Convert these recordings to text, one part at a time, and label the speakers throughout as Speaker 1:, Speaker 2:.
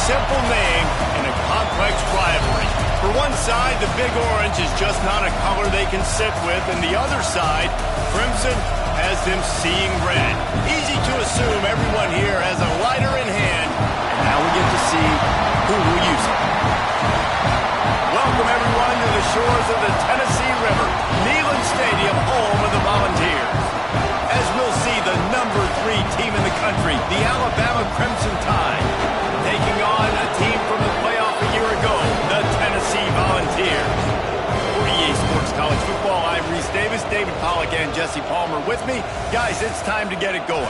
Speaker 1: Simple name and a complex rivalry. For one side, the Big Orange is just not a color they can sit with, and the other side, Crimson, has them seeing red. Easy to assume everyone here has a lighter in hand, and now we get to see who will use it. Welcome everyone to the shores of the Tennessee River, Neyland Stadium, home of the Volunteers. As we'll see, the number 3 team in the country, the Alabama Crimson Tide, taking on a team from the playoff a year ago, the Tennessee Volunteers. For EA Sports College Football, I'm Reese Davis, David Pollack, and Jesse Palmer with me. Guys, it's time to get it going.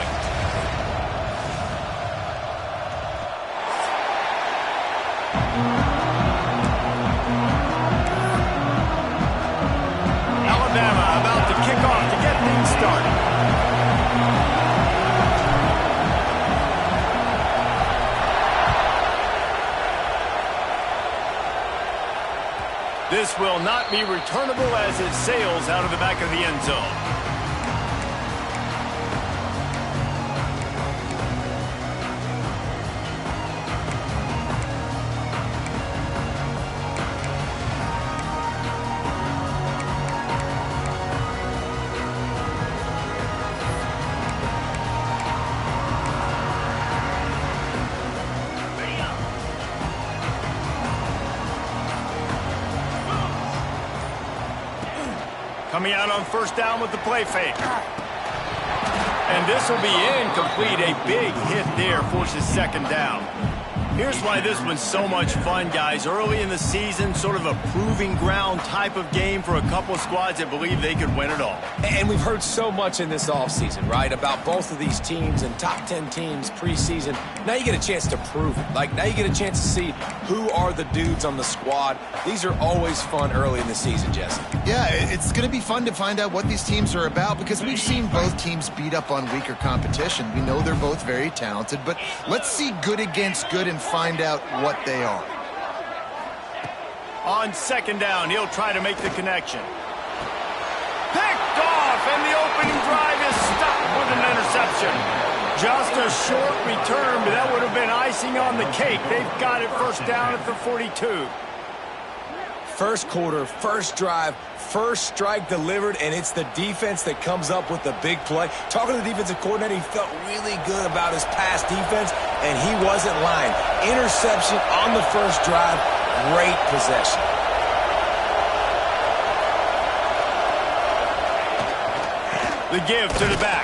Speaker 1: Alabama about to kick off to get things started. This will not be returnable as it sails out of the back of the end zone. Coming out on first down with the play fake. And this will be incomplete. A big hit there forces second down. Here's why this one's so much fun, guys. Early in the season, sort of a proving ground type of game for a couple of squads that believe they could win it all.
Speaker 2: And we've heard so much in this offseason, right, about both of these teams and top 10 teams preseason. Now you get a chance to prove it. Like, now you get a chance to see who are the dudes on the squad. These are always fun early in the season, Jesse.
Speaker 3: Yeah, it's going to be fun to find out what these teams are about because we've seen both teams beat up on weaker competition. We know they're both very talented, but let's see good against good and find out what they are.
Speaker 1: On second down, he'll try to make the connection. Picked off, and the opening drive is stopped with an interception. Just a short return, but that would have been icing on the cake. They've got it first down at the 42.
Speaker 2: First quarter, first drive, first strike delivered, and it's the defense that comes up with the big play. Talking to the defensive coordinator, he felt really good about his pass defense, and he wasn't lying. Interception on the first drive, great possession.
Speaker 1: The give to the back.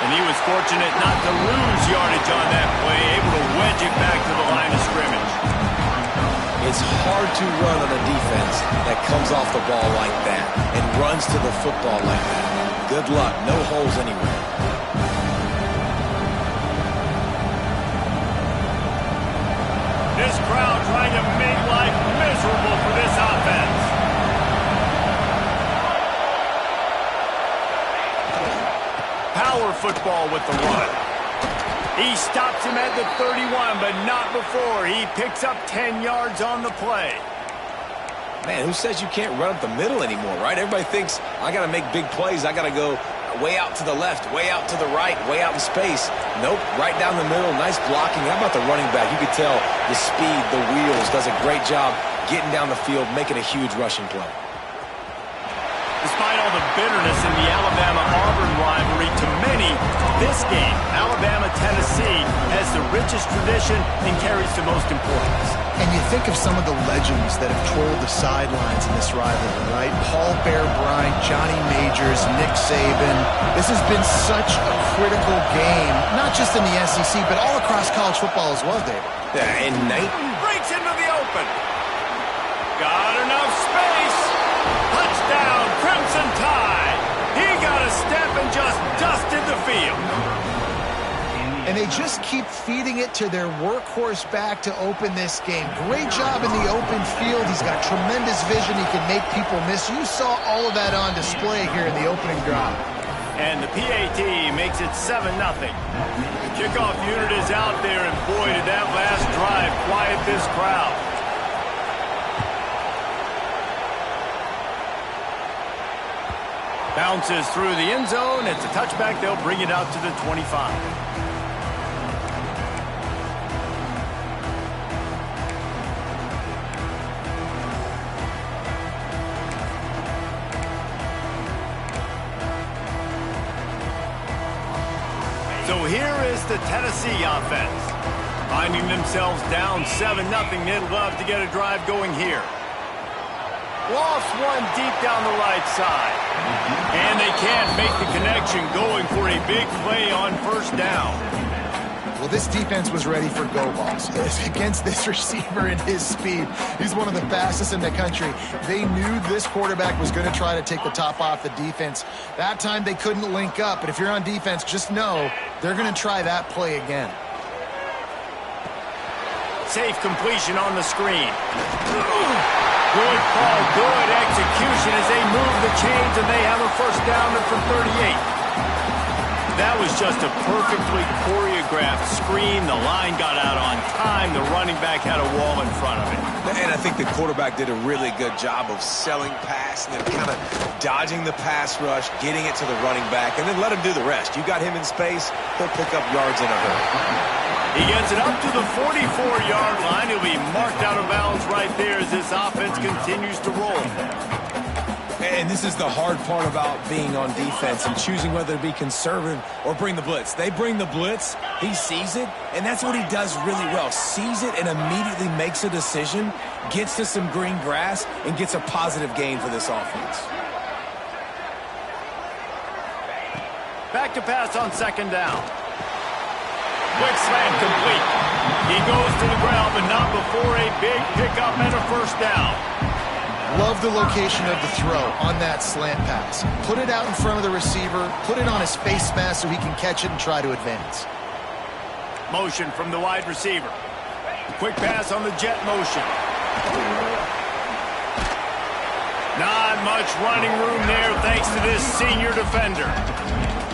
Speaker 1: And he was fortunate not to lose yardage on that play, able to wedge it back to the line of scrimmage.
Speaker 2: It's hard to run on a defense that comes off the ball like that and runs to the football like that. Good luck. No holes anywhere.
Speaker 1: This crowd trying to make life miserable for this offense. Power football with the run. He stops him at the 31, but not before. He picks up 10 yards on the play.
Speaker 2: Man, who says you can't run up the middle anymore, right? Everybody thinks, I got to make big plays. I got to go way out to the left, way out to the right, way out in space. Nope, right down the middle. Nice blocking. How about the running back? You could tell the speed, the wheels, does a great job getting down the field, making a huge rushing play.
Speaker 1: Despite all the bitterness in the Alabama-Auburn rivalry, to many, this game, Alabama-Tennessee, has the richest tradition and carries the most importance.
Speaker 3: And you think of some of the legends that have trolled the sidelines in this rivalry, right? Paul Bear Bryant, Johnny Majors, Nick Saban. This has been such a critical game, not just in the SEC, but all across college football as well, David.
Speaker 2: Yeah, and Nate
Speaker 1: breaks into the open. Got enough space. Touchdown, Crimson Tide. He got a step and just dusted the field.
Speaker 3: And they just keep feeding it to their workhorse back to open this game. Great job in the open field. He's got tremendous vision. He can make people miss. You saw all of that on display here in the opening drive.
Speaker 1: And the PAT makes it 7-0. The kickoff unit is out there, and boy, did that last drive quiet this crowd. Bounces through the end zone. It's a touchback. They'll bring it out to the 25. So here is the Tennessee offense. Finding themselves down 7-0, they'd love to get a drive going here. Lost one deep down the right side. And they can't make the connection, going for a big play on first down.
Speaker 3: Well, this defense was ready for go balls. Against this receiver and his speed, he's one of the fastest in the country. They knew this quarterback was going to try to take the top off the defense. That time they couldn't link up, but if you're on defense, just know they're going to try that play again.
Speaker 1: Safe completion on the screen. Good call, good execution as they move the chains, and they have a first down from 38. That was just a perfectly choreographed screen. The line got out on time. The running back had a wall in front of it.
Speaker 2: And I think the quarterback did a really good job of selling pass and then kind of dodging the pass rush, getting it to the running back, and then let him do the rest. You got him in space, he'll pick up yards in a hurry.
Speaker 1: He gets it up to the 44-yard line. He'll be marked out of bounds right there as this offense continues to roll.
Speaker 2: And this is the hard part about being on defense and choosing whether to be conservative or bring the blitz. They bring the blitz, he sees it, and that's what he does really well. Sees it and immediately makes a decision, gets to some green grass, and gets a positive gain for this offense.
Speaker 1: Back to pass on second down. Quick slant complete. He goes to the ground, but not before a big pickup and a first down.
Speaker 3: Love the location of the throw on that slant pass. Put it out in front of the receiver, put it on his face mask so he can catch it and try to advance.
Speaker 1: Motion from the wide receiver. Quick pass on the jet motion. Not much running room there thanks to this senior defender.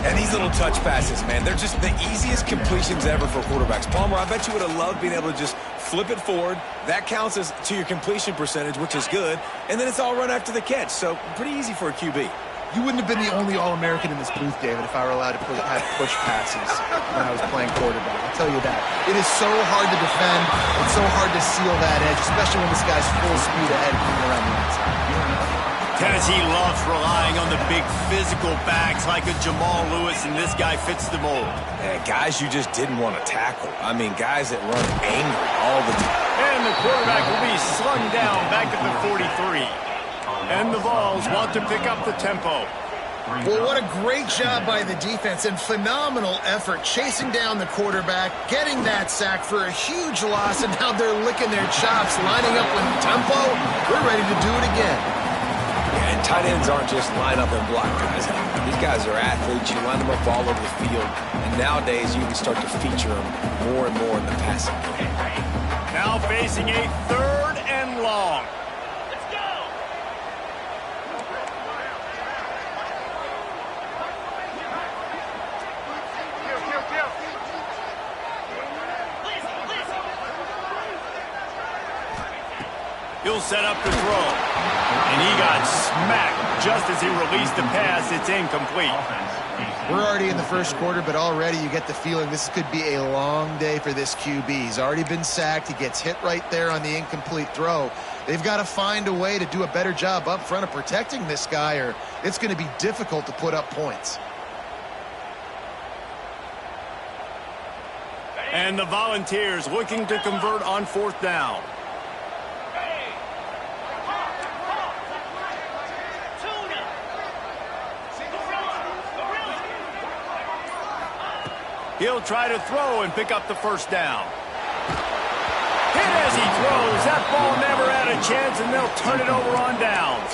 Speaker 2: And these little touch passes, man, they're just the easiest completions ever for quarterbacks. Palmer, I bet you would have loved being able to just flip it forward. That counts as to your completion percentage, which is good. And then it's all run after the catch. So pretty easy for a QB.
Speaker 3: You wouldn't have been the only All-American in this booth, David, if I were allowed to have push passes when I was playing quarterback. I'll tell you that. It is so hard to defend. It's so hard to seal that edge, especially when this guy's full speed ahead coming around the outside.
Speaker 1: Tennessee loves relying on the big physical backs like a Jamal Lewis, and this guy fits the mold.
Speaker 2: Guys you just didn't want to tackle. I mean, guys that run angry all the time.
Speaker 1: And the quarterback will be slung down back at the 43. And the Vols want to pick up the tempo.
Speaker 3: Well, what a great job by the defense and phenomenal effort chasing down the quarterback, getting that sack for a huge loss, and now they're licking their chops, lining up with tempo. We're ready to do it again.
Speaker 2: And tight ends aren't just line up and block guys. These guys are athletes. You line them up all over the field. And nowadays, you can start to feature them more and more in the passing game.
Speaker 1: Now facing a third and long.
Speaker 4: Let's go!
Speaker 1: He'll set up the throw. And he got smacked just as he released the pass. It's incomplete.
Speaker 3: We're already in the first quarter, but already you get the feeling this could be a long day for this QB. He's already been sacked. He gets hit right there on the incomplete throw. They've got to find a way to do a better job up front of protecting this guy, or it's going to be difficult to put up points.
Speaker 1: And the Volunteers looking to convert on fourth down. He'll try to throw and pick up the first down. Hit as he throws. That ball never had a chance, and they'll turn it over on downs.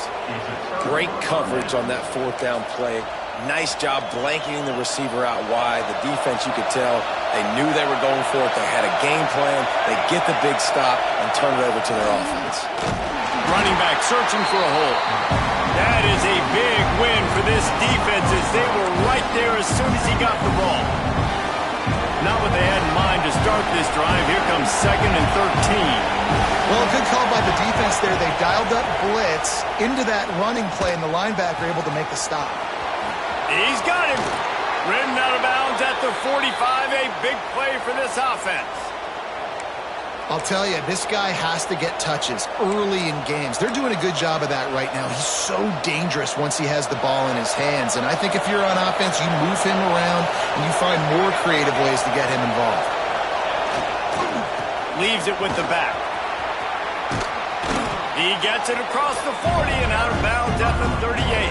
Speaker 2: Great coverage on that fourth down play. Nice job blanketing the receiver out wide. The defense, you could tell, they knew they were going for it. They had a game plan. They get the big stop and turn it over to their offense.
Speaker 1: Running back searching for a hole. That is a big win for this defense as they were right there as soon as he got the ball. Not what they had in mind to start this drive. Here comes 2nd and 13.
Speaker 3: Well, a good call by the defense there. They dialed up blitz into that running play, and the linebacker able to make the stop.
Speaker 1: He's got him. Ridden out of bounds at the 45. A big play for this offense.
Speaker 3: I'll tell you, this guy has to get touches early in games. They're doing a good job of that right now. He's so dangerous once he has the ball in his hands. And I think if you're on offense, you move him around and you find more creative ways to get him involved.
Speaker 1: Leaves it with the back. He gets it across the 40 and out of bounds at the 38.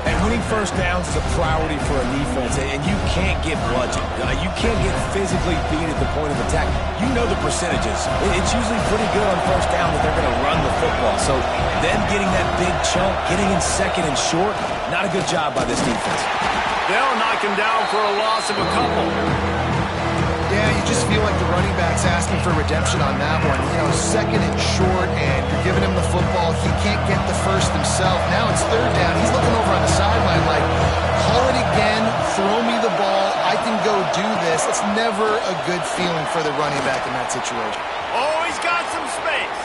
Speaker 2: And winning first downs is a priority for a defense, and you can't get bludgeoned. You can't get physically beat at the point of attack. You know the percentages. It's usually pretty good on first down that they're going to run the football. So them getting that big chunk, getting in 2nd and short, not a good job by this defense.
Speaker 1: They'll knock him down for a loss of a couple.
Speaker 3: Yeah, you just feel like the running back's asking for redemption on that one. 2nd and short, and you're giving him the football. He can't get the first himself. Now it's 3rd down. He's looking over on the sideline like, call it again, throw me the ball, I can go do this. It's never a good feeling for the running back in that situation.
Speaker 1: Oh, he's got some space.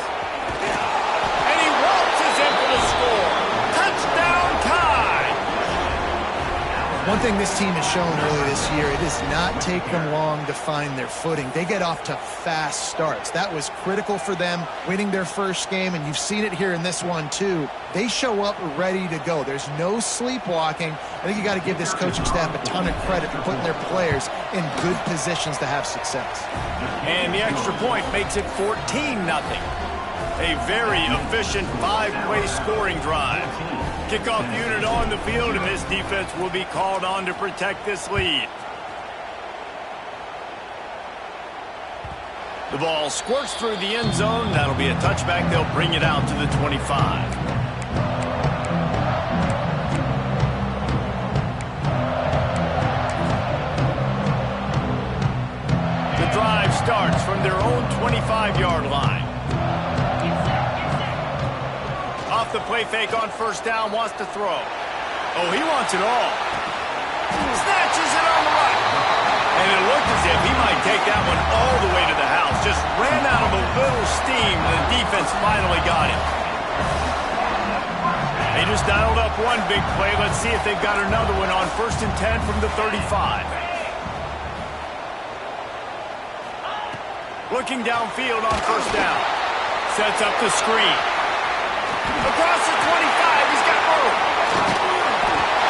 Speaker 1: And he waltzes in for the score. Touchdown tie.
Speaker 3: One thing this team has shown earlier this year, it does not take them long to find their footing. They get off to fast starts. That was critical for them winning their first game, and you've seen it here in this one too. They show up ready to go. There's no sleepwalking. I think you got to give this coaching staff a ton of credit for putting their players in good positions to have success.
Speaker 1: And the extra point makes it 14-0. A very efficient 5-play scoring drive. Kickoff unit on the field, and this defense will be called on to protect this lead. The ball squirts through the end zone. That'll be a touchback. They'll bring it out to the 25. The drive starts from their own 25-yard line. Off the play fake on first down, wants to throw. Oh, he wants it all. Snatches it on the right. And it looked as if he might take that one all the way to the house. Just ran out of a little steam, and the defense finally got him. They just dialed up one big play. Let's see if they've got another one on 1st and 10 from the 35. Looking downfield on first down. Sets up the screen. Across the 25, he's got room.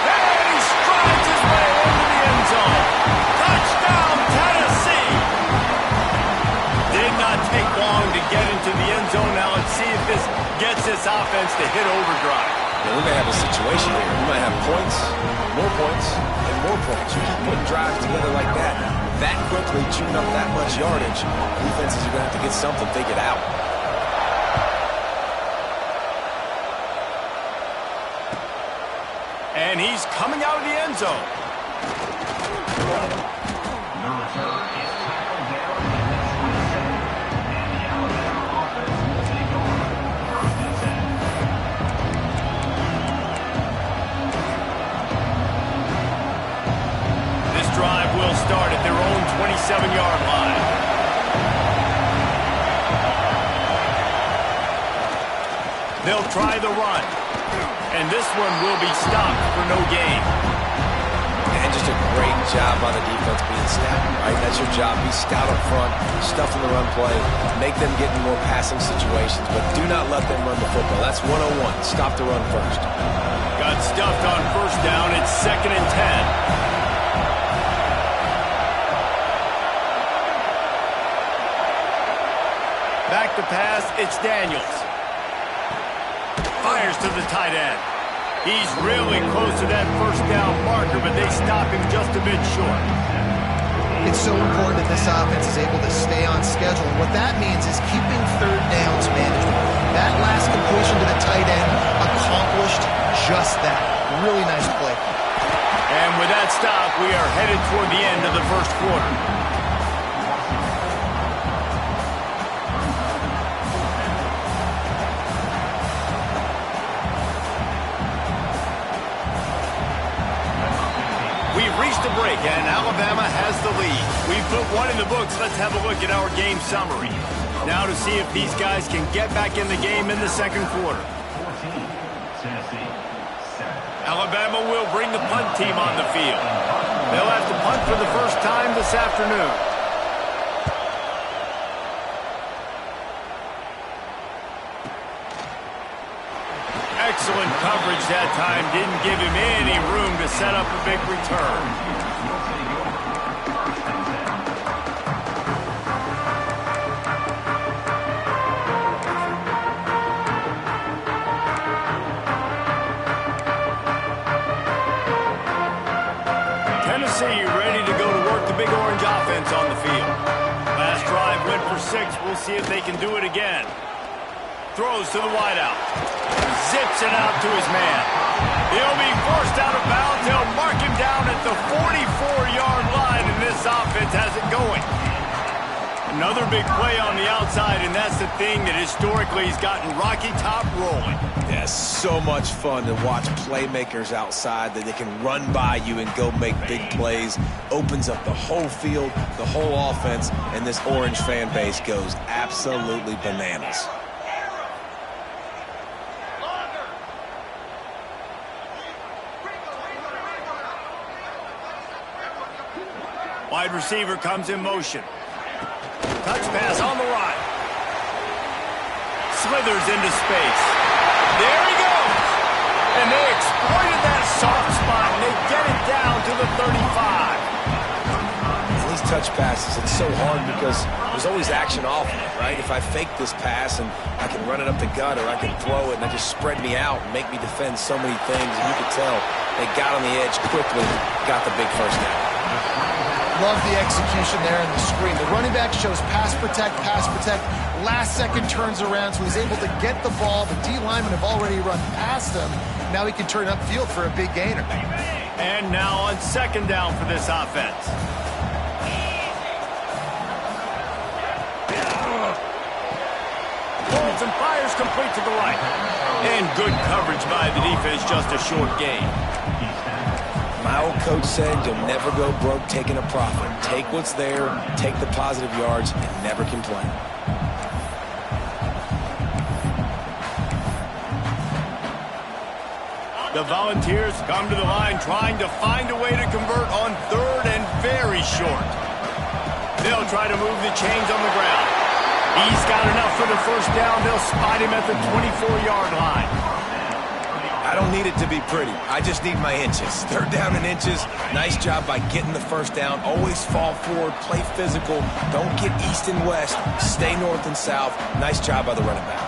Speaker 1: And he strides his way into the end zone. Touchdown, Tennessee. Did not take long to get into the end zone. Now let's see if this gets this offense to hit overdrive.
Speaker 2: We may have a situation here. We might have points, and more points. You keep putting drives together like that quickly, chewing up that much yardage, defenses are going to have to get something figured out.
Speaker 1: And he's coming out of the end zone. This drive will start at their own 27-yard line. They'll try the run. And this one will be stopped for no gain.
Speaker 2: And just a great job by the defense being stout, right? That's your job. Be stout up front, stuff in the run play, make them get in more passing situations, but do not let them run the football. That's 101. Stop the run first.
Speaker 1: Got stuffed on first down. It's 2nd and 10. Back to pass, it's Daniels. Fires to the tight end. He's really close to that first down marker, but they stop him just a bit short.
Speaker 3: It's so important that this offense is able to stay on schedule. And what that means is keeping third downs manageable. That last completion to the tight end accomplished just that. Really nice play.
Speaker 1: And with that stop, we are headed toward the end of the first quarter. reached a break, and Alabama has the lead. We've put one in the books. Let's have a look at our game summary. Now to see if these guys can get back in the game in the second quarter. Alabama will bring the punt team on the field. They'll have to punt for the first time this afternoon. Excellent coverage that time. Didn't give him any room to set up a big return. Tennessee ready to go to work the Big Orange offense on the field. Last drive went for 6. We'll see if they can do it again. Throws to the wideout. Zips it out to his man. He'll be forced out of bounds. They'll mark him down at the 44-yard line, and this offense has it going. Another big play on the outside, and that's the thing that historically has gotten Rocky Top rolling.
Speaker 2: Yeah, so much fun to watch playmakers outside that they can run by you and go make big plays. Opens up the whole field, the whole offense, and this Orange fan base goes absolutely bananas.
Speaker 1: Wide receiver comes in motion. Touch pass on the right. Slithers into space. There he goes. And they exploited that soft spot, and they get it down to the 35.
Speaker 2: And these touch passes, it's so hard because there's always action off of it, right? If I fake this pass and I can run it up the gut or I can throw it and they just spread me out and make me defend so many things, and you can tell they got on the edge quickly, got the big first down.
Speaker 3: Love the execution there in the screen. The running back shows pass protect, last second turns around, so he's able to get the ball. The D linemen have already run past him. Now he can turn upfield for a big gainer.
Speaker 1: And now on second down for this offense. Pulls and fires complete to the right. And good coverage by the defense, just a short gain.
Speaker 2: My old coach said you'll never go broke taking a profit. Take what's there, take the positive yards, and never complain.
Speaker 1: The Volunteers come to the line trying to find a way to convert on third and very short. They'll try to move the chains on the ground. He's got enough for the first down. They'll spot him at the 24-yard line.
Speaker 2: I don't need it to be pretty. I just need my inches. Third down and inches. Nice job by getting the first down. Always fall forward, play physical. Don't get east and west. Stay north and south. Nice job by the running back.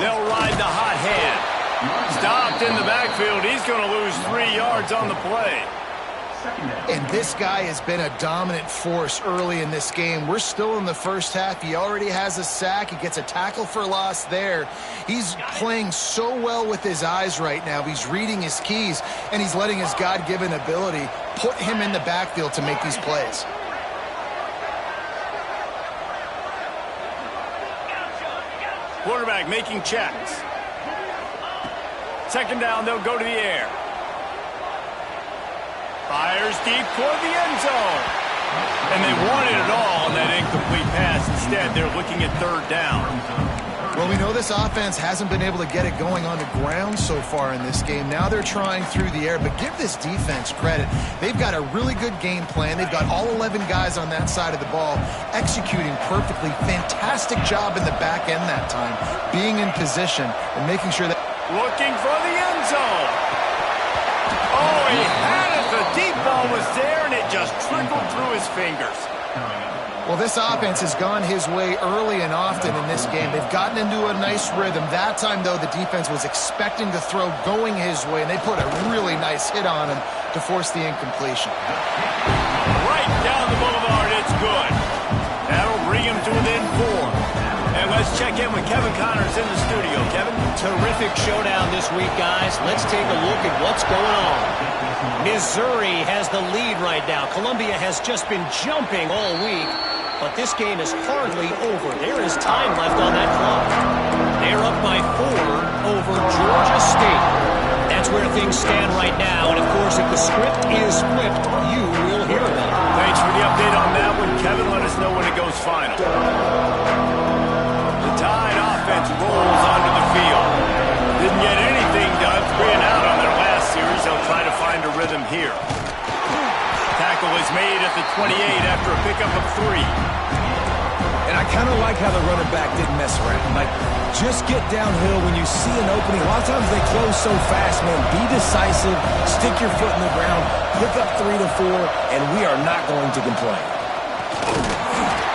Speaker 1: They'll ride the hot hand. Stopped in the backfield. He's going to lose 3 yards on the play.
Speaker 3: And this guy has been a dominant force early in this game. We're still in the first half. He already has a sack. He gets a tackle for loss there. He's playing so well with his eyes right now. He's reading his keys, and he's letting his God-given ability put him in the backfield to make these plays.
Speaker 1: Quarterback making checks. Second down, they'll go to the air. Fires deep toward the end zone. And they wanted it all on that incomplete pass. Instead, they're looking at third down.
Speaker 3: Well, we know this offense hasn't been able to get it going on the ground so far in this game. Now they're trying through the air, but give this defense credit. They've got a really good game plan. They've got all 11 guys on that side of the ball executing perfectly. Fantastic job in the back end that time, being in position and making sure that...
Speaker 1: Looking for the end zone. Oh, he had it. The deep ball was there, and it just trickled through his fingers.
Speaker 3: Well, this offense has gone his way early and often in this game. They've gotten into a nice rhythm. That time, though, the defense was expecting the throw going his way, and they put a really nice hit on him to force the incompletion.
Speaker 1: Right down the boulevard, it's good. That'll bring him to within 4. And let's check in with Kevin Connors in the studio. Kevin?
Speaker 4: Terrific showdown this week, guys. Let's take a look at what's going on. Missouri has the lead right now. Columbia has just been jumping all week, but this game is hardly over. There is time left on that clock. They're up by 4 over Georgia State. That's where things stand right now. And, of course, if the script is flipped, you will hear about it.
Speaker 1: Thanks for the update on that one, Kevin. Let us know when it goes final. The Tide offense rolls onto the field. Didn't get anything done. 3 and out on their last series. They'll try to find a rhythm here. Tackle is made at the 28 after a pickup of 3.
Speaker 2: And I kind of like how the running back didn't mess around. Like, just get downhill when you see an opening. A lot of times they close so fast, man. Be decisive, stick your foot in the ground, pick up 3 to 4, and we are not going to complain.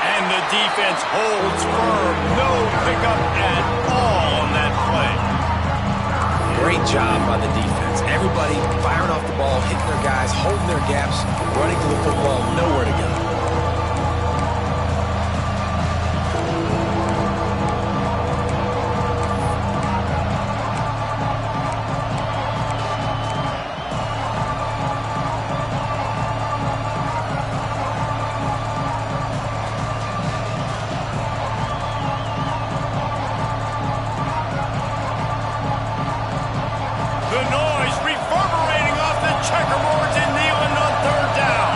Speaker 1: And the defense holds firm. No pickup at all on that play.
Speaker 2: Great job by the defense. Everybody firing off the ball, hitting their guys, holding their gaps, running to the football, nowhere to go.
Speaker 1: The noise reverberating off the checkerboards and kneeling on 3rd down.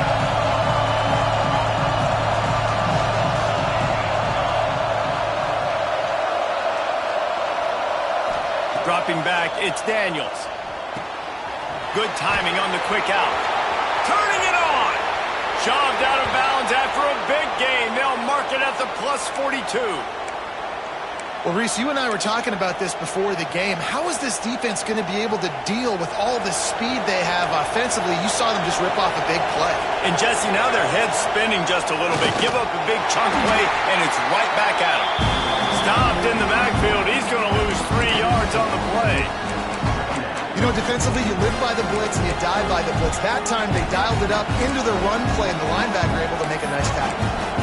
Speaker 1: Dropping back, it's Daniels. Good timing on the quick out. Turning it on. Shoved out of bounds after a big gain. They'll mark it at the plus 42.
Speaker 3: Well, Reese, you and I were talking about this before the game. How is this defense going to be able to deal with all the speed they have offensively? You saw them just rip off a big play.
Speaker 1: And, Jesse, now their head's spinning just a little bit. Give up a big chunk play, and it's right back at him. Stopped in the backfield. He's going to lose 3 yards on the play.
Speaker 3: You know, defensively, you live by the blitz and you die by the blitz. That time, they dialed it up into the run play, and the linebacker able to make a nice tackle.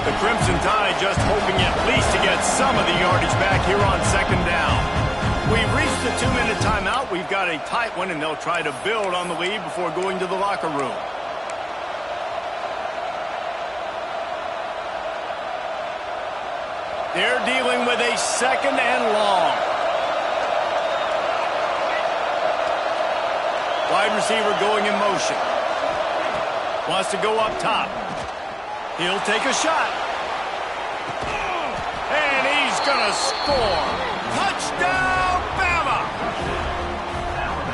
Speaker 1: The Crimson Tide just hoping at least to get some of the yardage back here on 2nd down. We've reached the 2-minute timeout. We've got a tight one, and they'll try to build on the lead before going to the locker room. They're dealing with a 2nd and long. Wide receiver going in motion. Wants to go up top. He'll take a shot. And he's going to score. Touchdown, Bama!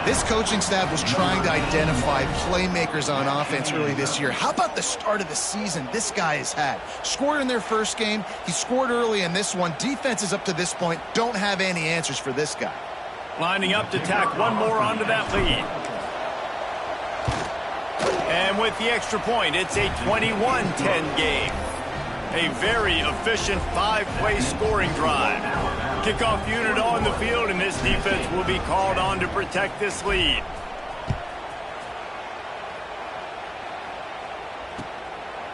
Speaker 3: This coaching staff was trying to identify playmakers on offense early this year. How about the start of the season this guy has had? Scored in their first game. He scored early in this one. Defenses up to this point don't have any answers for this guy.
Speaker 1: Lining up to tack one more onto that lead. And with the extra point, it's a 21-10 game. A very efficient 5-play scoring drive. Kickoff unit on the field, and this defense will be called on to protect this lead.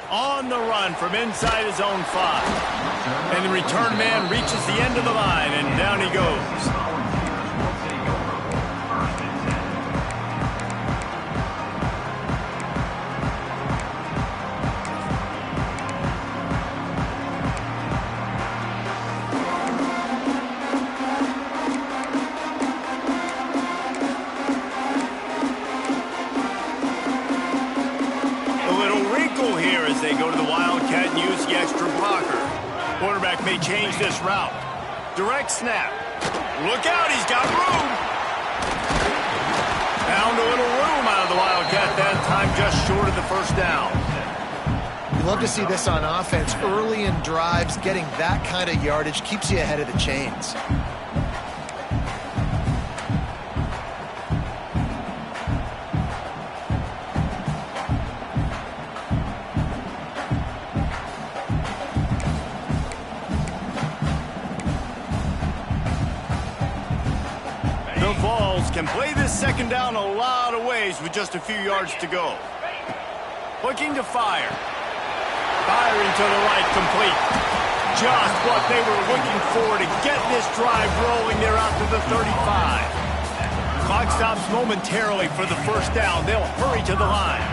Speaker 1: On the run from inside his own 5. And the return man reaches the end of the line, and down he goes. They go to the Wildcat and use the extra blocker. Quarterback may change this route. Direct snap. Look out, he's got room. Found a little room out of the Wildcat that time, just short of the 1st down.
Speaker 3: You love to see this on offense. Early in drives, getting that kind of yardage keeps you ahead of the chains.
Speaker 1: The Vols can play this 2nd down a lot of ways with just a few yards to go. Looking to fire. Firing to the right, complete. Just what they were looking for to get this drive rolling. They're out to the 35. Clock stops momentarily for the 1st down. They'll hurry to the line.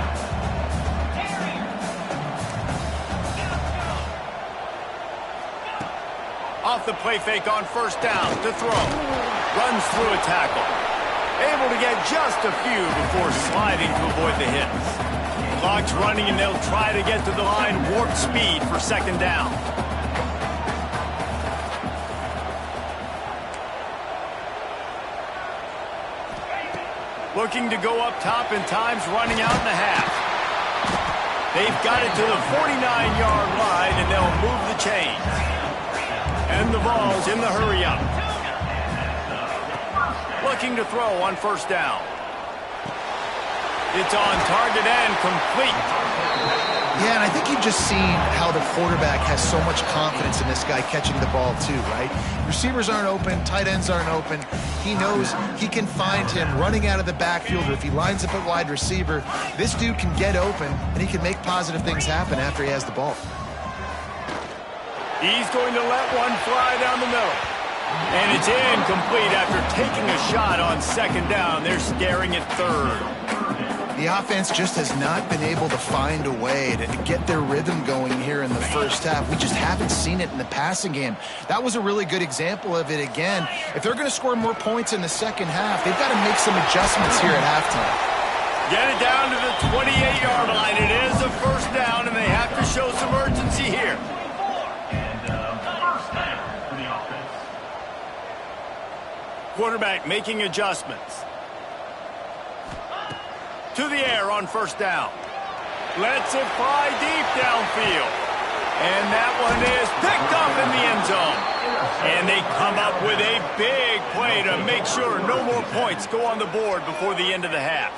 Speaker 1: Off the play fake on first down to throw. Runs through a tackle. Able to get just a few before sliding to avoid the hits. Clock's running, and they'll try to get to the line warp speed for second down. Looking to go up top, and time's running out in the half. They've got it to the 49-yard line, and they'll move the chains. And the ball's in the hurry-up. Looking to throw on first down. It's on target and complete.
Speaker 3: Yeah, and I think you've just seen how the quarterback has so much confidence in this guy catching the ball too, right? Receivers aren't open, tight ends aren't open. He knows he can find him running out of the backfield, or if he lines up at wide receiver, this dude can get open, and he can make positive things happen after he has the ball.
Speaker 1: He's going to let one fly down the middle. And it's incomplete after taking a shot on second down. They're staring at third.
Speaker 3: The offense just has not been able to find a way to get their rhythm going here in the first half. We just haven't seen it in the passing game. That was a really good example of it again. If they're going to score more points in the second half, they've got to make some adjustments here at halftime.
Speaker 1: Get it down to the 28-yard line. It is a first down, and they have to show some urgency here. Quarterback making adjustments. To the air on first down. Lets it fly deep downfield. And that one is picked up in the end zone. And they come up with a big play to make sure no more points go on the board before the end of the half.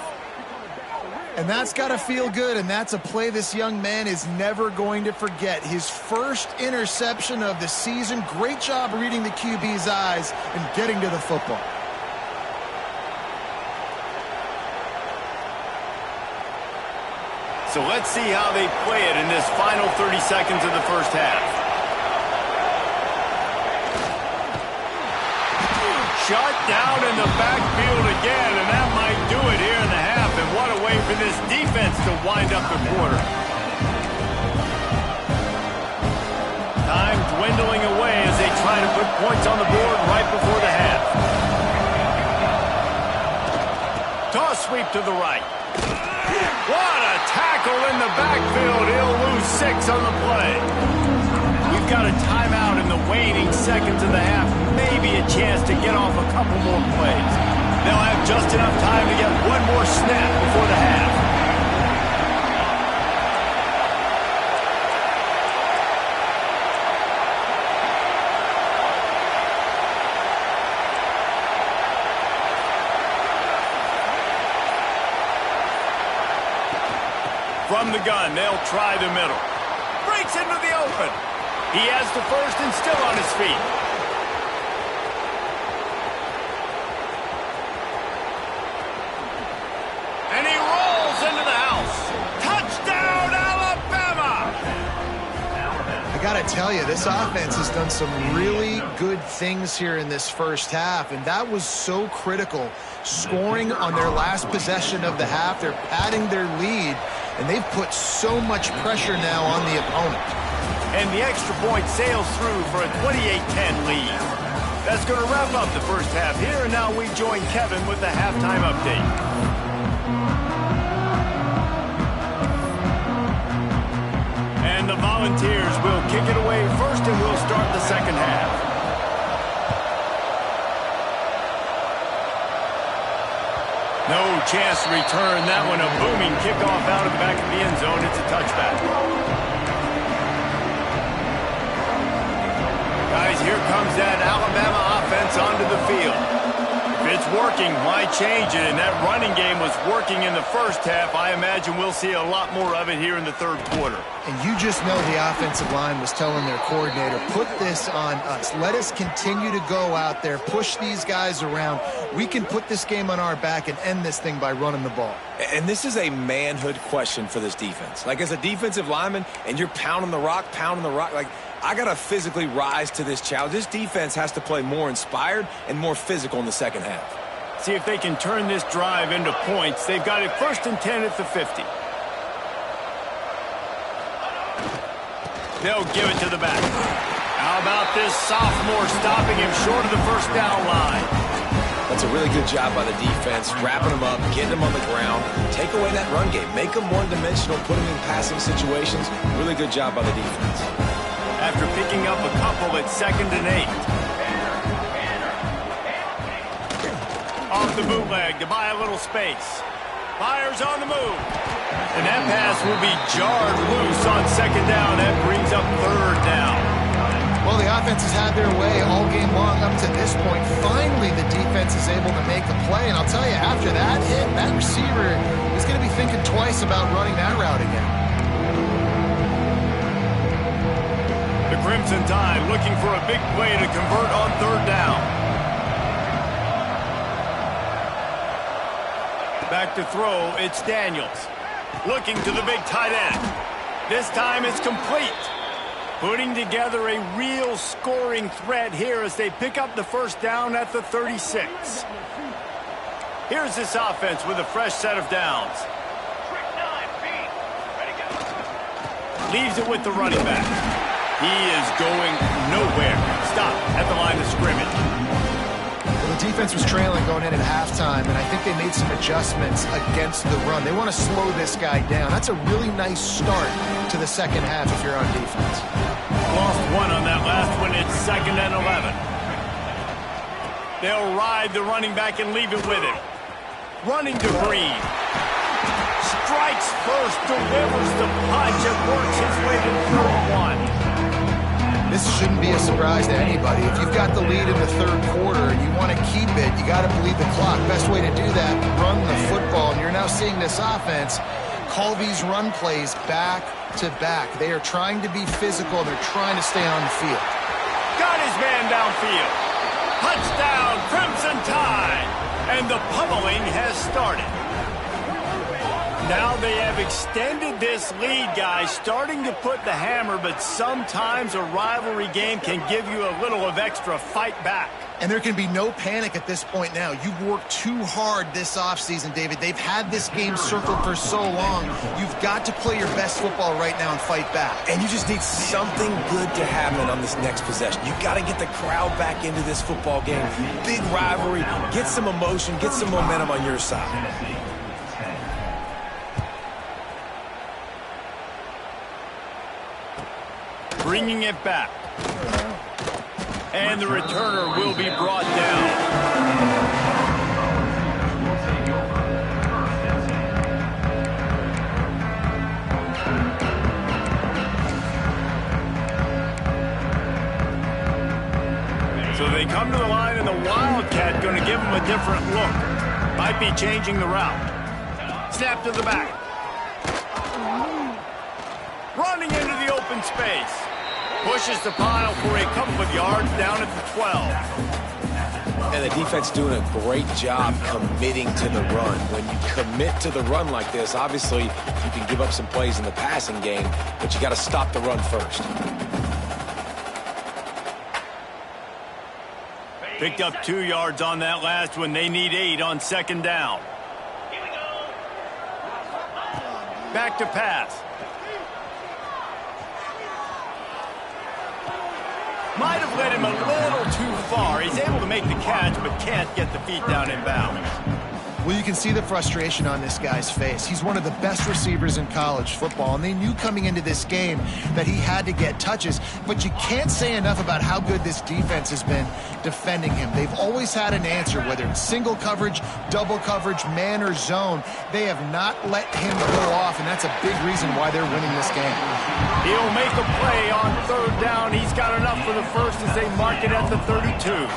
Speaker 3: And that's got to feel good, and that's a play this young man is never going to forget. His first interception of the season. Great job reading the QB's eyes and getting to the football.
Speaker 1: So let's see how they play it in this final 30 seconds of the first half. Shut down in the backfield again, and that might do it here in the half. And what a way for this defense to wind up the quarter. Time dwindling away as they try to put points on the board right before the half. Toss sweep to the right. What a tackle in the backfield. He'll lose 6 on the play. We've got a timeout in the waning seconds of the half. Maybe a chance to get off a couple more plays. They'll have just enough time to get one more snap before the half. From the gun, they'll try the middle. Breaks into the open. He has the first and still on his feet. And he rolls into the house. Touchdown, Alabama!
Speaker 3: I got to tell you, this offense has done some really good things here in this first half, and that was so critical. Scoring on their last possession of the half, they're padding their lead, and they've put so much pressure now on the opponent.
Speaker 1: And the extra point sails through for a 28-10 lead. That's going to wrap up the first half here, and now we join Kevin with the halftime update. And the Volunteers will kick it away first, and we'll start the second half. No chance to return that one. A booming kickoff out of the back of the end zone. It's a touchback. Guys, here comes that Alabama offense onto the field. If it's working, why change it? And that running game was working in the first half. I imagine we'll see a lot more of it here in the third quarter.
Speaker 3: And you just know the offensive line was telling their coordinator, put this on us. Let us continue to go out there, push these guys around. We can put this game on our back and end this thing by running the ball.
Speaker 2: And this is a manhood question for this defense. Like, as a defensive lineman, and you're pounding the rock, like, I got to physically rise to this challenge. This defense has to play more inspired and more physical in the second half.
Speaker 1: See if they can turn this drive into points. They've got it 1st and 10 at the 50. They'll give it to the back. How about about this sophomore stopping him short of the first down line?
Speaker 2: That's a really good job by the defense, wrapping them up, getting them on the ground. Take away that run game. Make them one-dimensional, put them in passing situations. Really good job by the defense.
Speaker 1: After picking up a couple at 2nd and 8. Off the bootleg to buy a little space. Fires on the move. And that pass will be jarred loose on 2nd down. That brings up 3rd down.
Speaker 3: Well, the offense has had their way all game long up to this point. Finally, the defense is able to make a play. And I'll tell you, after that hit, that receiver is going to be thinking twice about running that route again.
Speaker 1: The Crimson Tide looking for a big play to convert on 3rd down. Back to throw, it's Daniels. Looking to the big tight end. This time it's complete. Putting together a real scoring threat here as they pick up the first down at the 36. Here's this offense with a fresh set of downs. Leaves it with the running back. He is going nowhere. Stop at the line of scrimmage.
Speaker 3: Well, the defense was trailing going in at halftime, and I think they made some adjustments against the run. They want to slow this guy down. That's a really nice start to the second half if you're on defense.
Speaker 1: Lost one on that last one. It's 2nd and 11. They'll ride the running back and leave it with him. Running to Green. Strikes first, delivers the punch, and works his way to #1.
Speaker 3: This shouldn't be a surprise to anybody. If you've got the lead in the 3rd quarter and you want to keep it, you got to bleed the clock. Best way to do that, run the football. And you're now seeing this offense call these run plays back to back. They are trying to be physical. They're trying to stay on the field.
Speaker 1: Got his man downfield. Touchdown, Crimson Tide. And the pummeling has started. Now they have extended this lead, guys, starting to put the hammer, but sometimes a rivalry game can give you a little of extra fight back.
Speaker 3: And there can be no panic at this point now. You've worked too hard this offseason, David. They've had this game circled for so long. You've got to play your best football right now and fight back.
Speaker 2: And you just need something good to happen on this next possession. You got to get the crowd back into this football game. Big rivalry. Get some emotion. Get some momentum on your side.
Speaker 1: Bringing it back. And the returner will be brought down. So they come to the line, and the Wildcat going to give them a different look. Might be changing the route. Snap to the back. Running into the open space. Pushes the pile for a couple of yards down at the 12.
Speaker 2: And the defense doing a great job committing to the run. When you commit to the run like this, obviously you can give up some plays in the passing game, but you got to stop the run first.
Speaker 1: Picked up 2 yards on that last one. They need 8 on 2nd down. Back to pass. Might have led him a little too far. He's able to make the catch, but can't get the feet down in bounds.
Speaker 3: Well, you can see the frustration on this guy's face. He's one of the best receivers in college football, and they knew coming into this game that he had to get touches, but you can't say enough about how good this defense has been defending him. They've always had an answer, whether it's single coverage, double coverage, man or zone. They have not let him go off, and that's a big reason why they're winning this game.
Speaker 1: He'll make a play on 3rd down. He's got enough for the first as they mark it at the 32.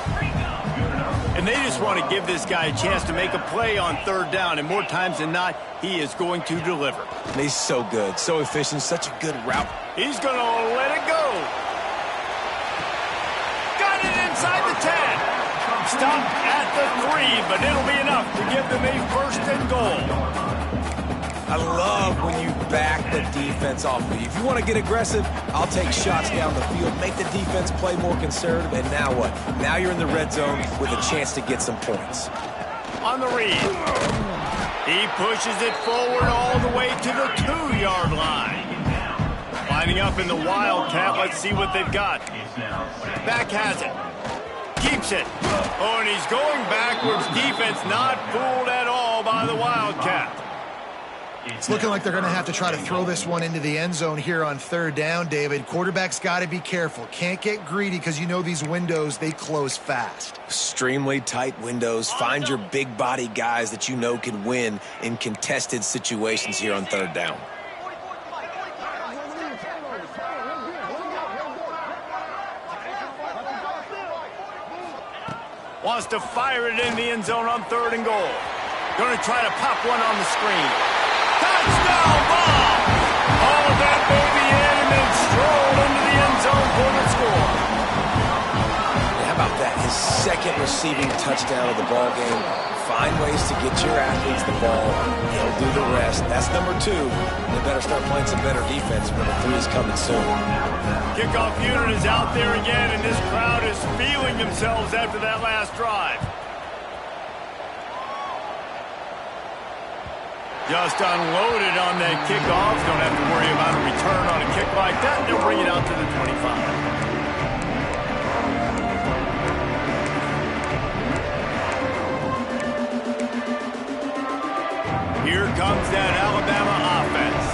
Speaker 1: And they just want to give this guy a chance to make a play on 3rd down, and more times than not, he is going to deliver.
Speaker 2: And he's so good, so efficient, such a good route.
Speaker 1: He's going to let it go. Got it inside the 10. Stopped at the 3, but it'll be enough to give them a 1st and goal.
Speaker 2: I love when you back the defense off of you. If you want to get aggressive, I'll take shots down the field, make the defense play more conservative, and now what? Now you're in the red zone with a chance to get some points.
Speaker 1: On the read. He pushes it forward all the way to the 2-yard line. Lining up in the Wildcat. Let's see what they've got. Back has it. Keeps it. Oh, and he's going backwards. Defense not fooled at all by the Wildcat.
Speaker 3: It's looking like they're going to have to try to throw this one into the end zone here on third down, David. Quarterback's got to be careful. Can't get greedy because you know these windows, they close fast.
Speaker 2: Extremely tight windows. Find your big body guys that you know can win in contested situations here on third down.
Speaker 1: Wants to fire it in the end zone on 3rd and goal. Going to try to pop one on the screen. Touchdown ball! All of that baby in and then strolled into the end zone for the score.
Speaker 2: How about that? His second receiving touchdown of the ball game. Find ways to get your athletes the ball. He'll do the rest. That's number 2. They better start playing some better defense. Number 3 is coming soon.
Speaker 1: Kickoff unit is out there again, and this crowd is feeling themselves after that last drive. Just unloaded on that kickoff. Don't have to worry about a return on a kick like that. They'll bring it out to the 25. Here comes that Alabama offense.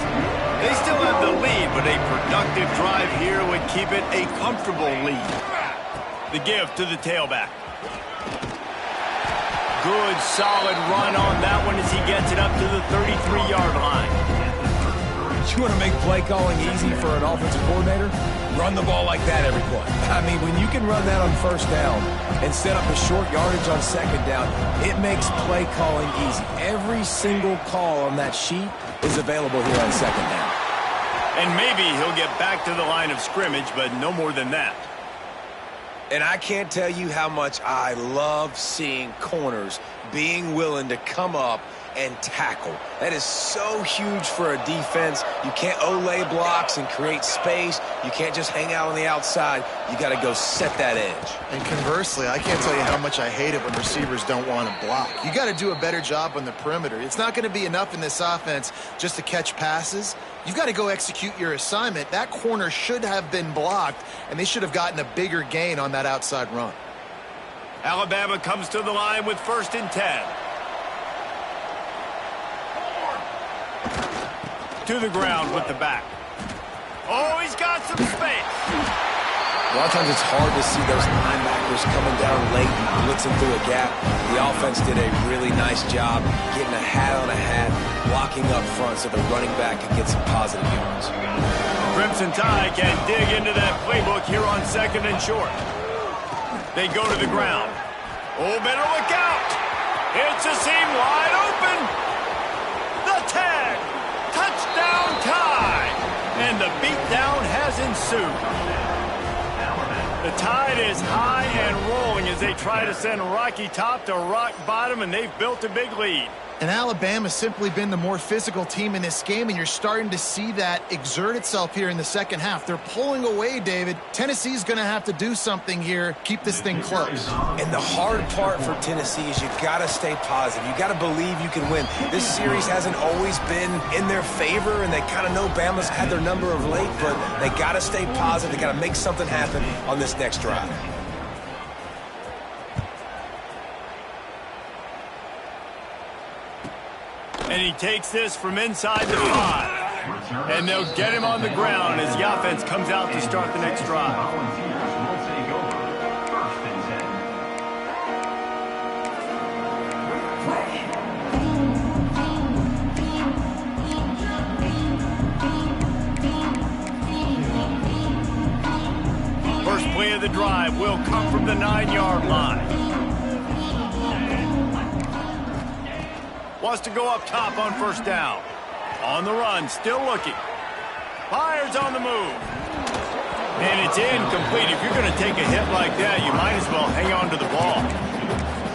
Speaker 1: They still have the lead, but a productive drive here would keep it a comfortable lead. The give to the tailback. Good, solid run on that one as he gets it up to the 33-yard line.
Speaker 2: You want to make play calling easy for an offensive coordinator? Run the ball like that every play. I mean, when you can run that on first down and set up a short yardage on second down, it makes play calling easy. Every single call on that sheet is available here on second down.
Speaker 1: And maybe he'll get back to the line of scrimmage, but no more than that.
Speaker 2: And I can't tell you how much I love seeing corners being willing to come up and tackle. That is so huge for a defense. You can't olay blocks and create space. You can't just hang out on the outside. You got to go set that edge.
Speaker 3: And conversely, I can't tell you how much I hate it when receivers don't want to block. You got to do a better job on the perimeter. It's not going to be enough in this offense just to catch passes. You've got to go execute your assignment. That corner should have been blocked, and they should have gotten a bigger gain on that outside run.
Speaker 1: Alabama comes to the line with 1st and 10. To the ground with the back. Oh, he's got some space.
Speaker 2: A lot of times it's hard to see those linebackers coming down late and blitzing through a gap. The offense did a really nice job getting a hat on a hat, blocking up front so the running back can get some positive yards.
Speaker 1: Crimson Tide can dig into that playbook here on 2nd and short. They go to the ground. Oh, better look out. It's a seam wide open. The tag. Touchdown Tide. And the beatdown has ensued. The Tide is high and rolling as they try to send Rocky Top to rock bottom, and they've built a big lead.
Speaker 3: And Alabama's simply been the more physical team in this game, and you're starting to see that exert itself here in the second half. They're pulling away, David. Tennessee's going to have to do something here, keep this thing close.
Speaker 2: And the hard part for Tennessee is you got to stay positive. You got to believe you can win. This series hasn't always been in their favor, and they kind of know Bama's had their number of late, but they got to stay positive. They got to make something happen on this next drive.
Speaker 1: And he takes this from inside the 5. And they'll get him on the ground as the offense comes out to start the next drive. First play of the drive will come from the 9-yard line. Wants to go up top on 1st down. On the run, still looking. Fires on the move. And it's incomplete. If you're going to take a hit like that, you might as well hang on to the ball.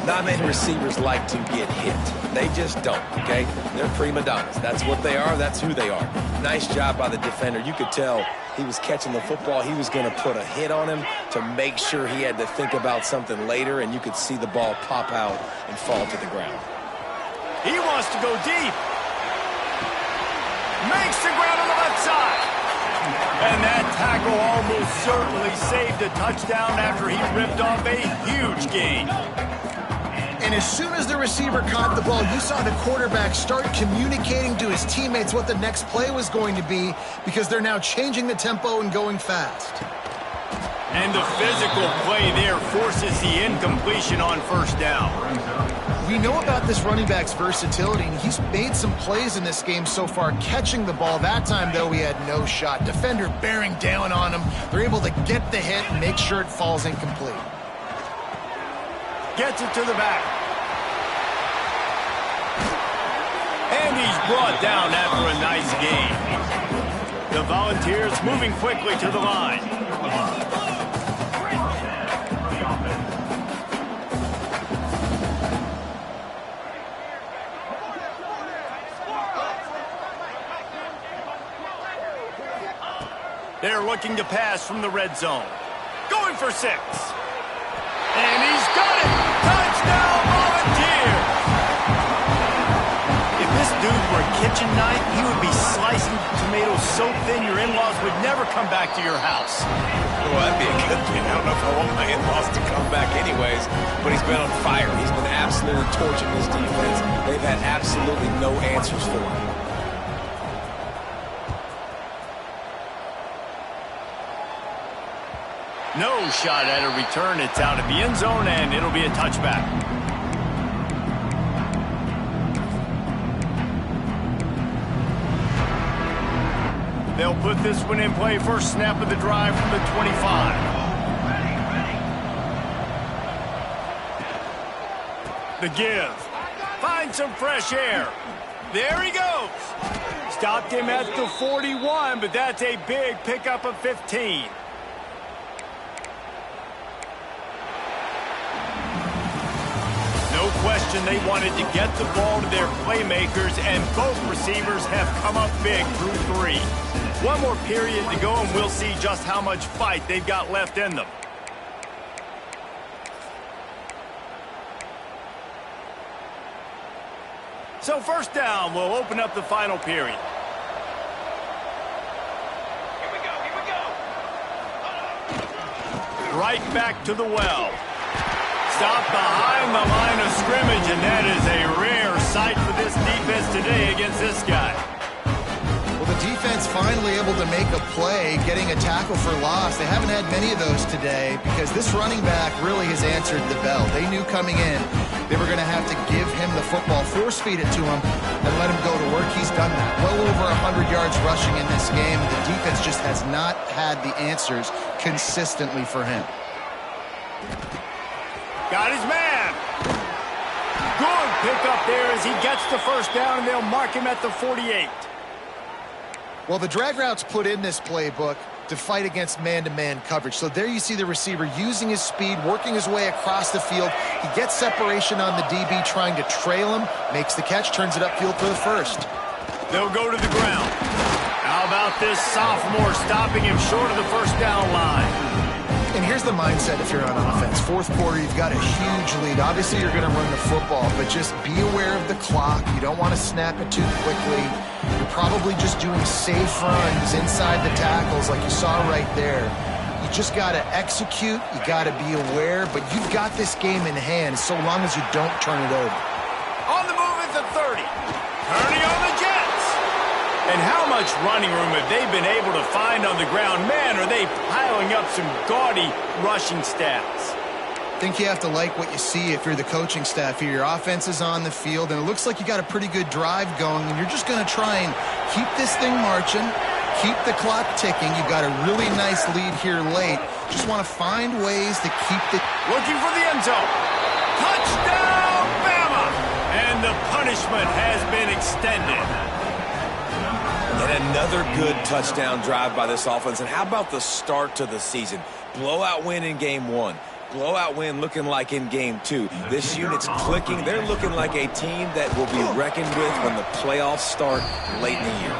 Speaker 2: Not many receivers like to get hit. They just don't, okay? They're prima donnas. That's what they are. That's who they are. Nice job by the defender. You could tell he was catching the football. He was going to put a hit on him to make sure he had to think about something later, and you could see the ball pop out and fall to the ground.
Speaker 1: He wants to go deep. Makes the ground on the left side. And that tackle almost certainly saved a touchdown after he ripped off a huge gain.
Speaker 3: And as soon as the receiver caught the ball, you saw the quarterback start communicating to his teammates what the next play was going to be, because they're now changing the tempo and going fast.
Speaker 1: And the physical play there forces the incompletion on first down.
Speaker 3: We know about this running back's versatility, and he's made some plays in this game so far catching the ball. That time, though, he had no shot. Defender bearing down on him. They're able to get the hit and make sure it falls incomplete.
Speaker 1: Gets it to the back. And he's brought down after a nice gain. The Volunteers moving quickly to the line. They're looking to pass from the red zone. Going for 6. And he's got it! Touchdown, Volunteers! If this dude were a kitchen knife, he would be slicing tomatoes so thin your in-laws would never come back to your house.
Speaker 2: Well, that'd be a good thing. I don't know if I want my in-laws to come back anyways, but he's been on fire. He's been absolutely torching this defense. They've had absolutely no answers for him.
Speaker 1: No shot at a return. It's out of the end zone, and it'll be a touchback. They'll put this one in play. First snap of the drive from the 25. The give. Find some fresh air. There he goes. Stopped him at the 41, but that's a big pickup of 15. No question they wanted to get the ball to their playmakers, and both receivers have come up big through 3. One more period to go, and we'll see just how much fight they've got left in them. So first down will open up the final period.
Speaker 2: Here we go.
Speaker 1: Right back to the well. Stopped behind the line of scrimmage, and that is a rare sight for this defense today against this guy.
Speaker 3: Well, the defense finally able to make a play, getting a tackle for loss. They haven't had many of those today because this running back really has answered the bell. They knew coming in they were going to have to give him the football, force feed it to him, and let him go to work. He's done that. Well over 100 yards rushing in this game. The defense just has not had the answers consistently for him.
Speaker 1: Got his man. Good pickup there as he gets the first down, and they'll mark him at the 48.
Speaker 3: Well, the drag routes put in this playbook to fight against man-to-man coverage. So there you see the receiver using his speed, working his way across the field. He gets separation on the DB, trying to trail him, makes the catch, turns it upfield for the first.
Speaker 1: They'll go to the ground. How about this sophomore stopping him short of the first down line?
Speaker 3: And here's the mindset if you're on offense. Fourth quarter, you've got a huge lead. Obviously, you're going to run the football, but just be aware of the clock. You don't want to snap it too quickly. You're probably just doing safe runs inside the tackles like you saw right there. You just got to execute. You got to be aware, but you've got this game in hand so long as you don't turn it over.
Speaker 1: On the move at the 30. Turning on the Jets. And how much running room have they been able to find on the ground? Man, are they piling up some gaudy rushing stats.
Speaker 3: I think you have to like what you see if you're the coaching staff here. Your offense is on the field, and it looks like you got a pretty good drive going, and you're just going to try and keep this thing marching, keep the clock ticking. You've got a really nice lead here late. Just want to find ways to keep the...
Speaker 1: Looking for the end zone. Touchdown, Bama! And the punishment has been extended.
Speaker 2: And another good touchdown drive by this offense. And how about the start to the season? Blowout win in game 1. Blowout win looking like in game 2. This unit's clicking. They're looking like a team that will be reckoned with when the playoffs start late in the year.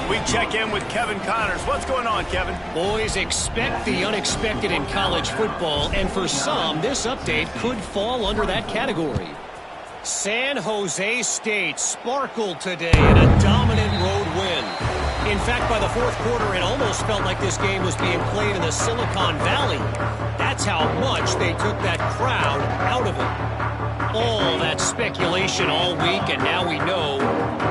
Speaker 1: We check in with Kevin Connors. What's going on, Kevin?
Speaker 4: Boys, expect the unexpected in college football, and for some, this update could fall under that category. San Jose State sparkled today in a dominant road win. In fact, by the fourth quarter, it almost felt like this game was being played in the Silicon Valley. That's how much they took that crowd out of it. All that speculation all week, and now we know.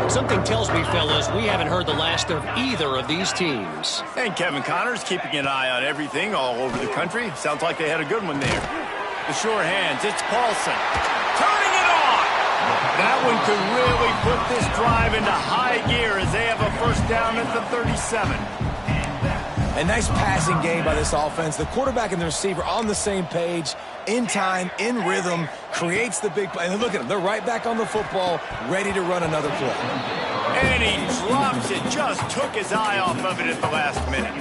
Speaker 4: Something tells me, fellas, we haven't heard the last of either of these teams.
Speaker 1: And Kevin Connor's keeping an eye on everything all over the country. Sounds like they had a good one there. The sure hands, it's Paulson. Turning it on! That one could really put this drive into high gear as they have a first down at the 37.
Speaker 2: A nice passing game by this offense. The quarterback and the receiver on the same page, in time, in rhythm, creates the big play. And look at them. They're right back on the football, ready to run another play.
Speaker 1: And he drops it. Just took his eye off of it at the last minute.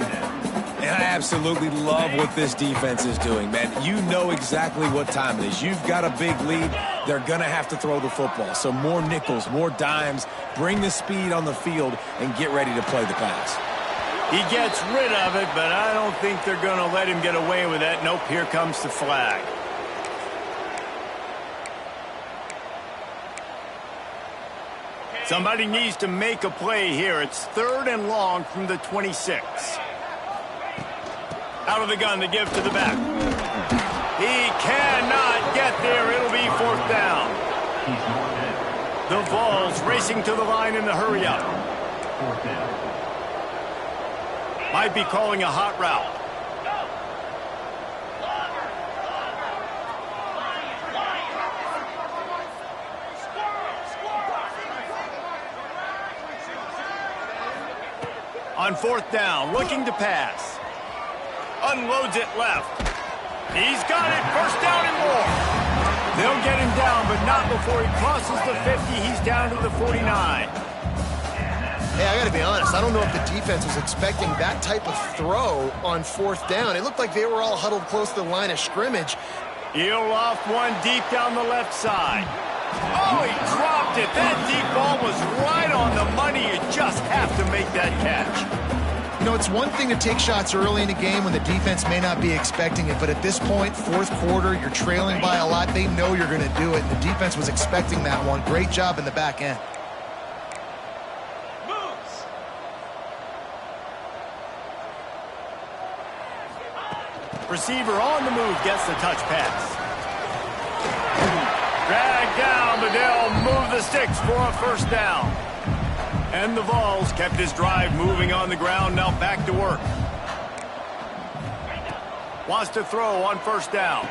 Speaker 2: And I absolutely love what this defense is doing, man. You know exactly what time it is. You've got a big lead. They're going to have to throw the football. So more nickels, more dimes, bring the speed on the field, and get ready to play the pass.
Speaker 1: He gets rid of it, but I don't think they're going to let him get away with that. Nope, here comes the flag. Somebody needs to make a play here. It's 3rd and long from the 26. Out of the gun to give to the back. He cannot get there. It'll be 4th down. The Vols racing to the line in the hurry-up. Might be calling a hot route. On 4th down, looking to pass. Unloads it left. He's got it. First down and more. They'll get him down, but not before he crosses the 50. He's down to the 49.
Speaker 3: Hey, I got to be honest. I don't know if the defense was expecting that type of throw on 4th down. It looked like they were all huddled close to the line of scrimmage.
Speaker 1: He'll off one deep down the left side. Oh, he dropped it. That deep ball was right on the money. You just have to make that catch.
Speaker 3: You know, it's one thing to take shots early in a game when the defense may not be expecting it, but at this point, 4th quarter, you're trailing by a lot. They know you're going to do it, and the defense was expecting that one. Great job in the back end.
Speaker 1: Receiver on the move gets the touch pass. Dragged down, but they'll move the sticks for a first down. And the Vols kept his drive moving on the ground, now back to work. Wants to throw on 1st down.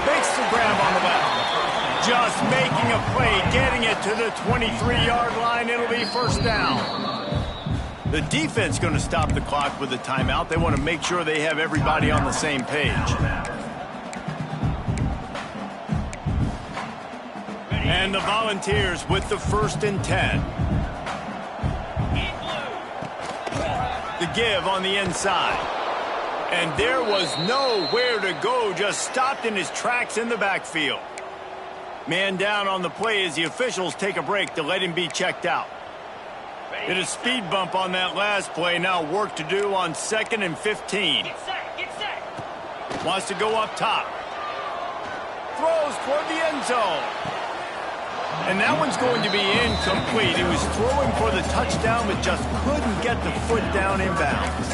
Speaker 1: Makes the grab on the left. Just making a play, getting it to the 23-yard line. It'll be 1st down. The defense going to stop the clock with a timeout. They want to make sure they have everybody on the same page. And the Volunteers with the 1st and 10. The give on the inside. And there was nowhere to go, just stopped in his tracks in the backfield. Man down on the play as the officials take a break to let him be checked out. Did a speed bump on that last play. Now work to do on 2nd and 15.
Speaker 5: Get set.
Speaker 1: Wants to go up top. Throws toward the end zone. And that one's going to be incomplete. He was throwing for the touchdown, but just couldn't get the foot down inbounds.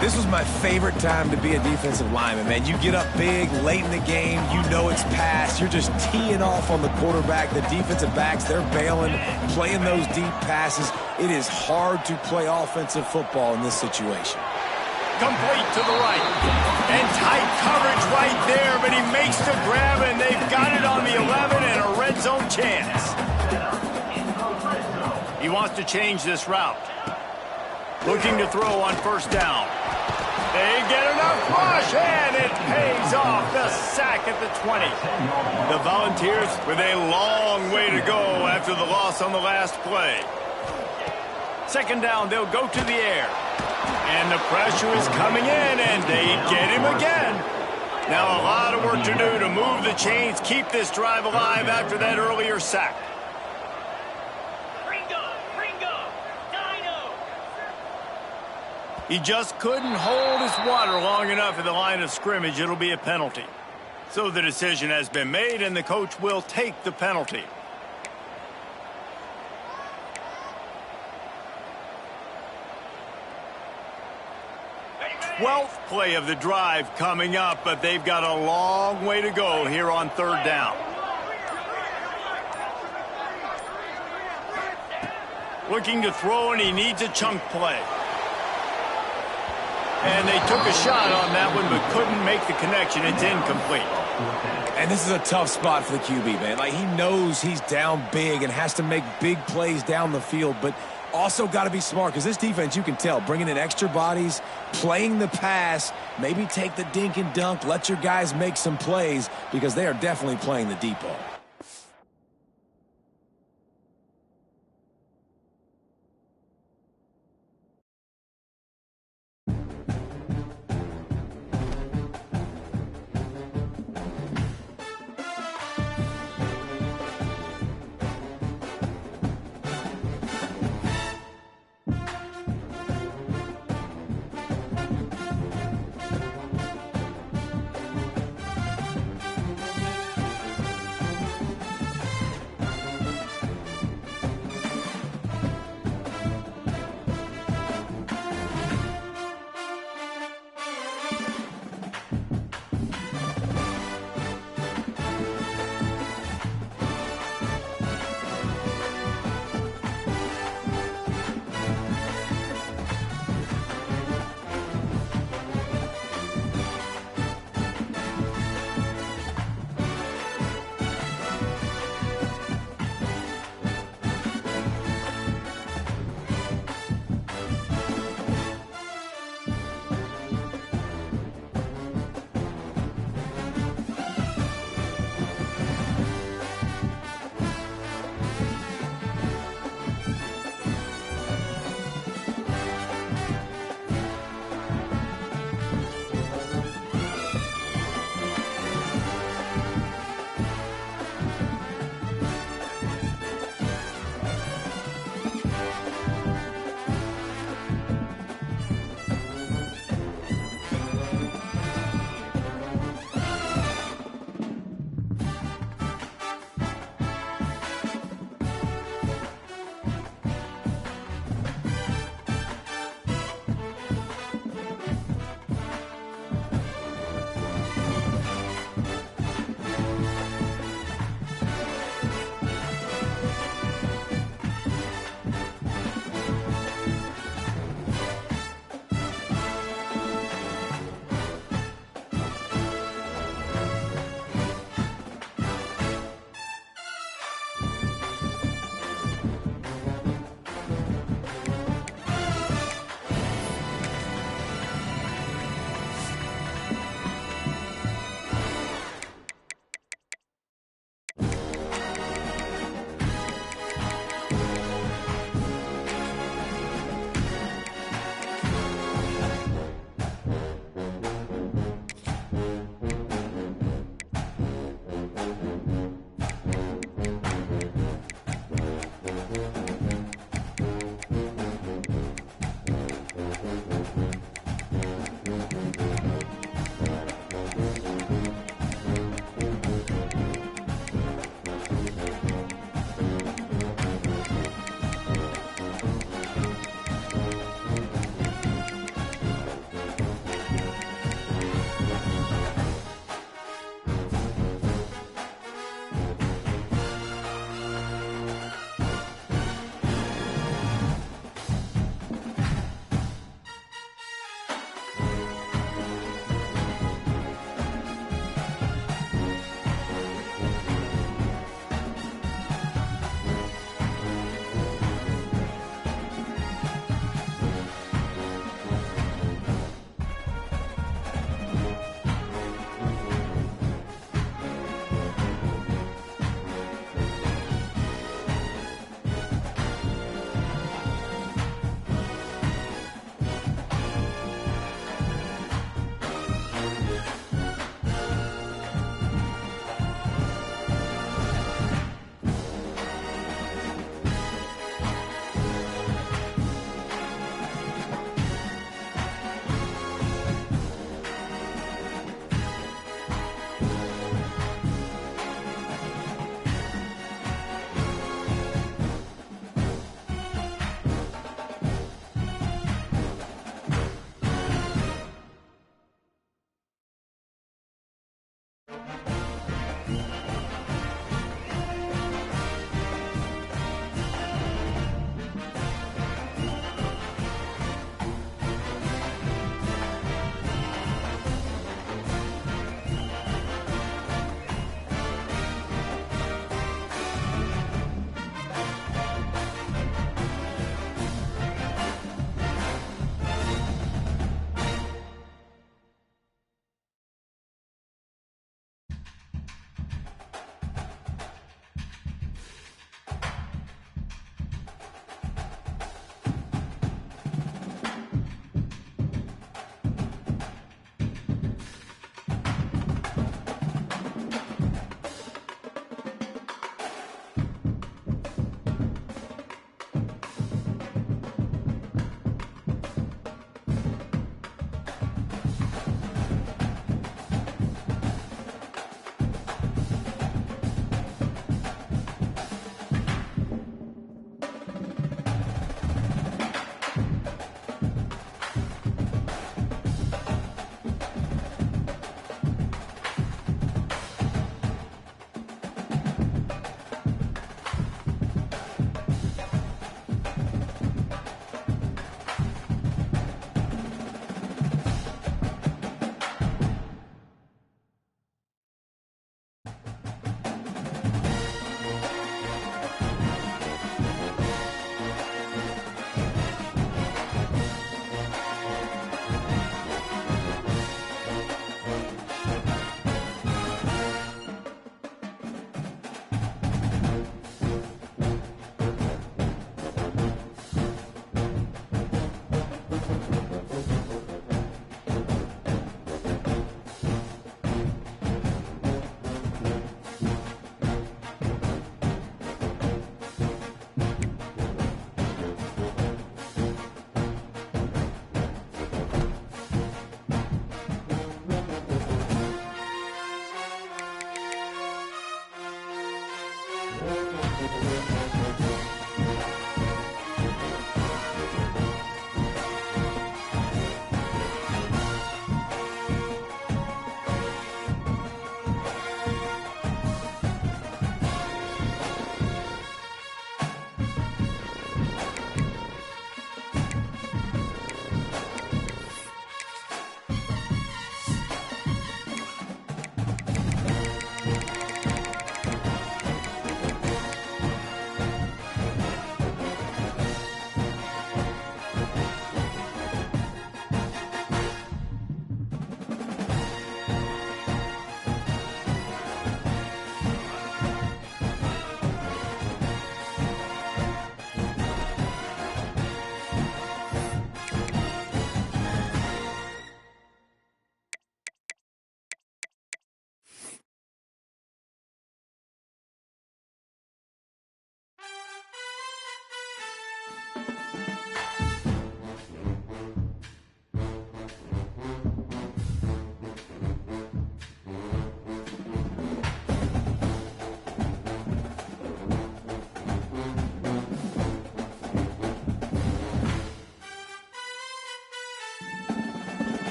Speaker 2: This was my favorite time to be a defensive lineman, man. You get up big, late in the game, you know it's past. You're just teeing off on the quarterback. The defensive backs, they're bailing, playing those deep passes. It is hard to play offensive football in this situation.
Speaker 1: Complete to the right. And tight coverage right there, but he makes the grab, and they've got it on the 11 and a red zone chance. He wants to change this route. Looking to throw on 1st down. They get enough rush, and it pays off. The sack at the 20. The Volunteers with a long way to go after the loss on the last play. 2nd down, they'll go to the air. And the pressure is coming in, and they get him again. Now a lot of work to do to move the chains, keep this drive alive after that earlier sack. He just couldn't hold his water long enough at the line of scrimmage. It'll be a penalty. So the decision has been made, and the coach will take the penalty. 12th play of the drive coming up, but they've got a long way to go here on third down. Looking to throw, and he needs a chunk play. And they took a shot on that one, but couldn't make the connection. It's incomplete.
Speaker 2: And this is a tough spot for the QB, man. Like, he knows he's down big and has to make big plays down the field, but also got to be smart, because this defense, you can tell, bringing in extra bodies, playing the pass, maybe take the dink and dunk, let your guys make some plays, because they are definitely playing the deep ball.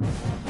Speaker 3: it.